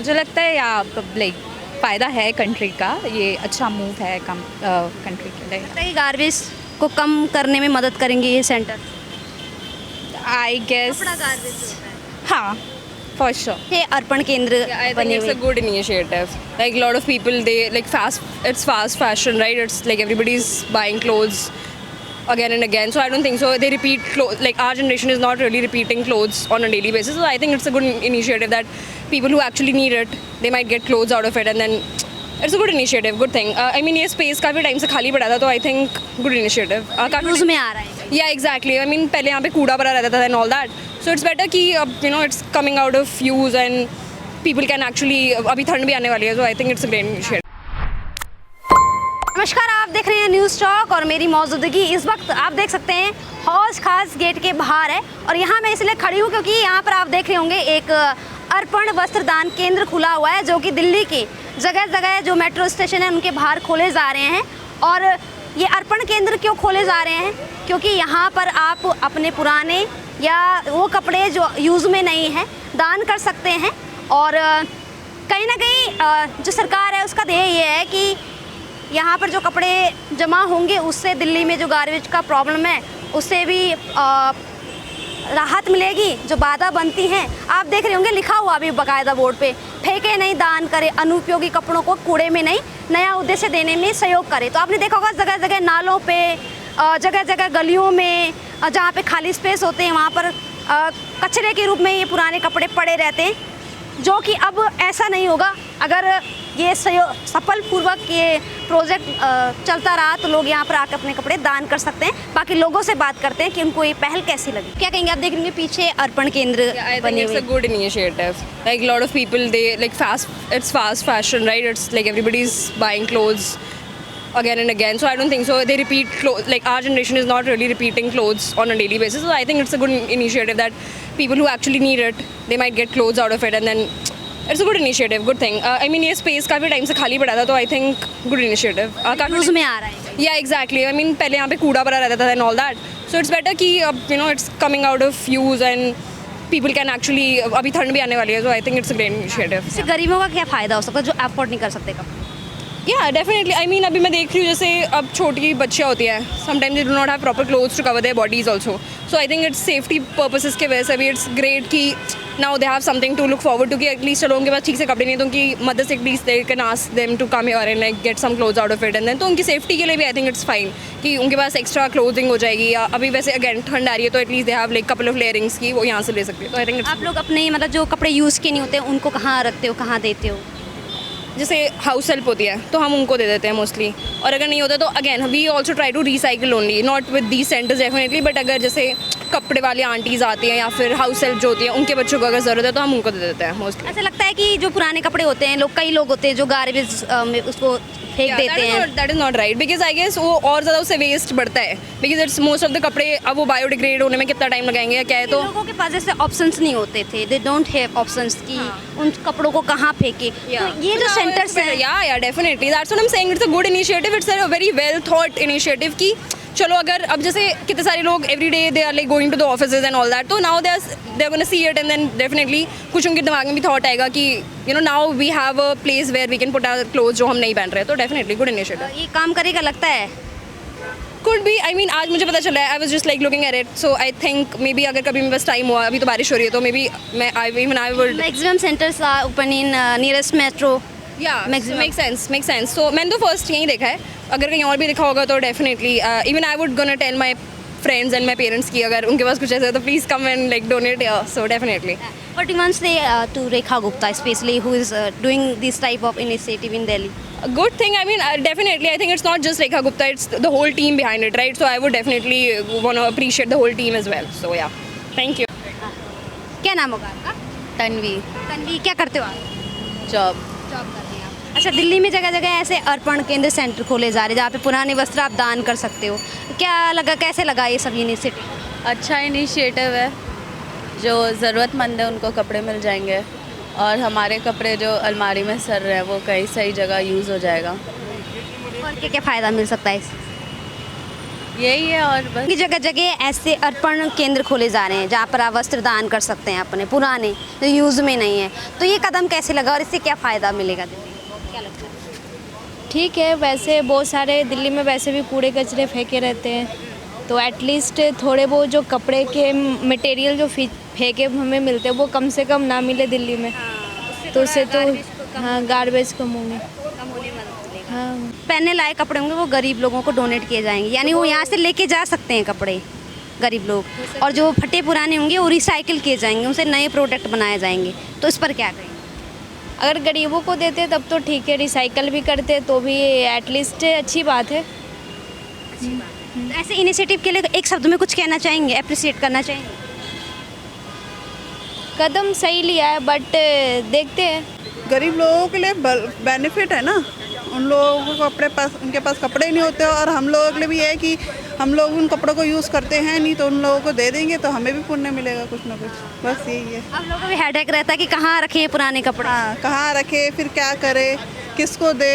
मुझे लगता है या लाइक फ़ायदा है कंट्री का, ये अच्छा मूव है कंट्री के लिए। लगता है कि गार्बेज को कम करने में मदद करेंगे ये सेंटर? आई गेस गार्बेज होता है। हाँ, फॉर श्योर। ये अर्पण केंद्र Yeah, I think बने it's हुए a good initiative. Like a lot of people, they like it's fast fashion, right? It's like everybody's buying clothes again and again. So I don't think so. They repeat clothes. Like our generation is not really repeating clothes on a daily basis. So I think it's a good initiative that people who actually need it, they might get clothes out of it, and then it's a good initiative, good thing. I mean, ये space काफ़ी time से खाली पड़ा था, तो I think good initiative. Use में आ रहा है। Yeah, exactly. I mean, पहले यहाँ पे कूड़ा भरा रहता था and all that. So it's better कि you know it's coming out of use and people can actually अभी ठंड भी आने वाली है, so I think it's a great initiative. नमस्कार, आप देख रहे हैं न्यूज़ टॉक और मेरी मौजूदगी इस वक्त आप देख सकते हैं हौज खास गेट के बाहर है। और यहाँ मैं इसलिए खड़ी हूँ क्योंकि यहाँ पर आप देख रहे होंगे एक अर्पण वस्त्रदान केंद्र खुला हुआ है, जो कि दिल्ली के जगह जगह जो मेट्रो स्टेशन है उनके बाहर खोले जा रहे हैं। और ये अर्पण केंद्र क्यों खोले जा रहे हैं? क्योंकि यहाँ पर आप अपने पुराने या वो कपड़े जो यूज़ में नहीं हैं दान कर सकते हैं। और कहीं ना कहीं जो सरकार है उसका ध्येय ये है कि यहाँ पर जो कपड़े जमा होंगे उससे दिल्ली में जो गार्बेज का प्रॉब्लम है उससे भी राहत मिलेगी। जो बाधा बनती हैं आप देख रहे होंगे लिखा हुआ भी बाकायदा बोर्ड पे, फेंके नहीं दान करें, अनुपयोगी कपड़ों को कूड़े में नहीं, नया उद्देश्य देने में सहयोग करें। तो आपने देखा होगा जगह जगह नालों पे, जगह जगह गलियों में, जहाँ पे खाली स्पेस होते हैं वहाँ पर कचरे के रूप में ये पुराने कपड़े पड़े रहते हैं, जो कि अब ऐसा नहीं होगा। अगर ये सफलपूर्वक ये प्रोजेक्ट चलता रहा तो लोग यहाँ पर आकर अपने कपड़े दान कर सकते हैं। बाकी लोगों से बात करते हैं कि उनको ये पहल कैसी लगी। क्या कहेंगे? आप देख रहे पीछे अर्पण केंद्र Yeah, I think बने it's हुए। a good initiative. Like a lot of people, they like it's fast fashion, right? It's like everybody's buying clothes again and again. So I don't think so. They repeat clothes. Like our generation is not really repeating clothes on a daily basis. So I think it's a good initiative that people who actually need it, they might get clothes out of it, and then it's a good initiative, good thing. I mean, ये space काफ़ी time से खाली पड़ा था, तो I think good initiative. Use में आ रहा है। Yeah, exactly. I mean, पहले यहाँ पे कूड़ा भरा रहता था and all that. So it's better कि you know it's coming out of use and people can actually अभी ठंड भी आने वाली है, so I think it's a great initiative. इससे गरीबों का क्या फ़ायदा हो सकता है जो अफोर्ड नहीं कर सकते कपड़े? Yeah, definitely. I mean, अभी मैं देख रही हूँ जैसे अब छोटी बच्चियाँ होती हैं, sometimes they do not have proper clothes to cover their bodies also. So I think it's safety purposes के वजह से भी it's great कि now they have something to look forward to कि at least चलो उनके पास ठीक से कपड़े नहीं तो उनकी मदद से at least they can ask them to come here and like get some clothes out of it, and then तो उनकी safety के लिए भी I think it's fine कि उनके पास extra clothing हो जाएगी। या अभी वैसे again ठंड आ रही है तो at least they have like couple of layerings की वो यहाँ से ले सकते हैं। तो I think it's आप लोग अपने मतलब जो कपड़े यूज़ के नहीं होते उनको कहाँ रखते हो, कहाँ देते हो? जैसे हाउस हेल्प होती है तो हम उनको दे देते हैं मोस्टली, और अगर नहीं होता तो again we also try to recycle only, not with the centres definitely, but अगर जैसे कपड़े वाली आंटीज़ आती हैं या फिर हाउस हेल्प जो होती है उनके बच्चों को अगर ज़रूरत है तो हम उनको दे देते हैं मोस्टली। ऐसा लगता है कि जो पुराने कपड़े होते हैं कई लोग होते हैं जो गार्बेज में उसको फेंक देते हैं। That is not right, because I guess वो और ज़्यादा उससे वेस्ट बढ़ता है, because it's most of the कपड़े अब वो बायोडिग्रेड होने में कितना टाइम लगाएंगे या क्या है। तो लोगों के पास जैसे ऑप्शंस नहीं होते थे, दे डोंट हैव ऑप्शंस कि उन कपड़ों को कहाँ फेंके। तो ये जो सेंटर्स है, या definitely that's what I am saying, it's a good initiative, it's a very well thought initiative कि चलो अगर अब जैसे कितने सारे लोग every day they are like going to the offices and all that, तो now they are gonna see it and then definitely कुछ उनके दिमाग में भी थॉट आएगा कि you know now we have a place where we can put our clothes जो हम नहीं पहन रहे, तो डेफिनेटली गुड इनिशिएटिव। ये काम करेगा लगता है। कुड बी, आई मीन आज मुझे पता चला है, I was just like looking at it, so I think may be अगर कभी मेरे पास टाइम हुआ, अभी तो बारिश हो रही है तो मे बी मैं I would maximum centres are open in nearest metro. Make sense. तो मैंने तो फर्स्ट यहीं देखा है, अगर कहीं और भी देखा होगा तो definitely even I would gonna tell my friends and my parents की अगर उनके पास कुछ ऐसा है तो please come and like donate, so definitely. What you want to say to Rekha Gupta, especially who is doing this type of initiative in Delhi? A good thing, I mean, definitely, I think it's not just Rekha Gupta, it's the whole team behind it, right? So I would definitely want to appreciate the whole team as well. So yeah, thank you. क्या नाम होगा आपका? तन्वी। तन्वी, क्या करते हो आप? Job. Job करते हैं आप। अच्छा, दिल्ली में जगह जगह ऐसे अर्पण केंद्र सेंटर खोले जा रहे हैं जहाँ पे पुराने वस्त्र आप दान कर सकते हो। क्या लगा, कैसे लगा ये सब इनिशिएटिव? अच्छा इनिशिएटिव है, जो ज़रूरतमंद है उनको कपड़े मिल जाएंगे और हमारे कपड़े जो अलमारी में सड़ रहे हैं वो कहीं सही जगह यूज़ हो जाएगा। और क्या क्या फ़ायदा मिल सकता है इससे? यही है और बस। कि जगह जगह ऐसे अर्पण केंद्र खोले जा रहे हैं जहाँ पर आप वस्त्र दान कर सकते हैं अपने पुराने जो यूज़ में नहीं है, तो ये कदम कैसे लगा और इससे क्या फ़ायदा मिलेगा दिल्ली को? क्या लगता है? ठीक है, वैसे बहुत सारे दिल्ली में वैसे भी कूड़े कचरे फेंके रहते हैं, तो एटलीस्ट थोड़े बहुत जो कपड़े के मटेरियल जो फेंके हमें मिलते हैं वो कम से कम ना मिले दिल्ली में, तो उससे तो हाँ गार्बेज कम होंगे। हाँ, पहनने लायक कपड़े होंगे वो गरीब लोगों को डोनेट किए जाएंगे, यानी वो यहाँ से लेके जा सकते हैं कपड़े गरीब लोग, और जो फटे पुराने होंगे वो रिसाइकिल किए जाएंगे, उनसे नए प्रोडक्ट बनाए जाएंगे। तो इस पर क्या करें? अगर गरीबों को देते तब तो ठीक है, रिसाइकल भी करते तो भी एटलीस्ट अच्छी बात है। तो ऐसे इनिशिएटिव के लिए एक शब्द में कुछ कहना चाहेंगे, अप्रिशिएट करना चाहेंगे? कदम सही लिया है, बट देखते हैं। गरीब लोगों के लिए बेनिफिट है ना, उन लोगों को अपने पास उनके पास कपड़े नहीं होते, और हम लोगों के लिए भी है कि हम लोग उन कपड़ों को यूज़ करते हैं नहीं, तो उन लोगों को दे देंगे तो हमें भी पुण्य मिलेगा कुछ ना कुछ, बस यही है। अब लोगों को भी हेडेक रहता है कि कहाँ रखें पुराने कपड़े। हाँ, कहाँ रखे, फिर क्या करे, किसको दे,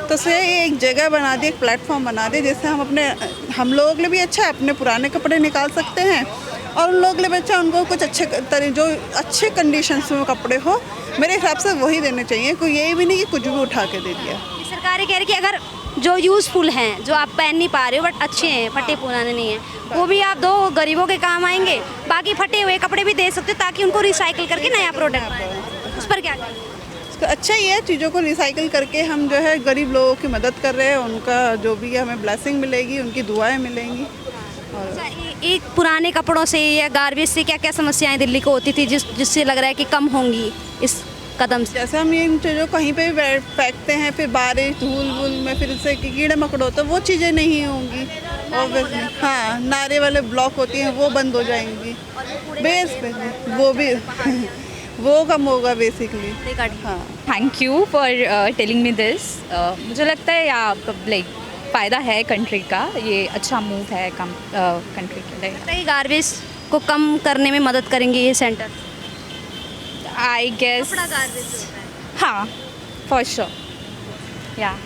तो से एक जगह बना दी, एक प्लेटफॉर्म बना दे, जिससे हम लोगों के लिए भी अच्छा है, अपने पुराने कपड़े निकाल सकते हैं, और उन लोगों के लिए भी अच्छा, उनको कुछ जो अच्छे कंडीशंस में कपड़े हो, मेरे हिसाब से वही देने चाहिए। कोई यही भी नहीं कि कुछ भी उठा के दे दिया। सरकार ये कह रही है कि अगर जो यूज़फुल हैं, जो आप पहन नहीं पा रहे हो बट अच्छे हैं, फटे पुराने नहीं हैं, वो भी आप दो, गरीबों के काम आएंगे। बाकी फटे हुए कपड़े भी दे सकते हो ताकि उनको रिसाइकिल करके नया प्रोडक्ट बनाए। उस पर क्या करें? तो अच्छा ही है, चीज़ों को रिसाइकिल करके हम जो है गरीब लोगों की मदद कर रहे हैं, उनका जो भी हमें ब्लेसिंग मिलेगी, उनकी दुआएं मिलेंगी। अच्छा, एक पुराने कपड़ों से या गार्बेज से क्या क्या समस्याएं दिल्ली को होती थी जिससे लग रहा है कि कम होंगी इस कदम से? जैसे हम ये इन चीज़ों कहीं पे भी फेंकते हैं, फिर बारिश धूल वूल में फिर इससे कीड़े मकड़े होते हैं, वो चीज़ें नहीं होंगी ऑब्वियसली। हाँ, नारे वाले ब्लॉक होती हैं वो बंद हो जाएंगी, बेस पे वो भी वो कम होगा बेसिकली। हाँ, thank you for telling me this. मुझे लगता है या लाइक फ़ायदा है कंट्री का, ये अच्छा मूव है कंट्री के लिए। गार्बेज को कम करने में मदद करेंगे ये सेंटर? आई गेस गार्बेज हाँ, फॉर श्योर या।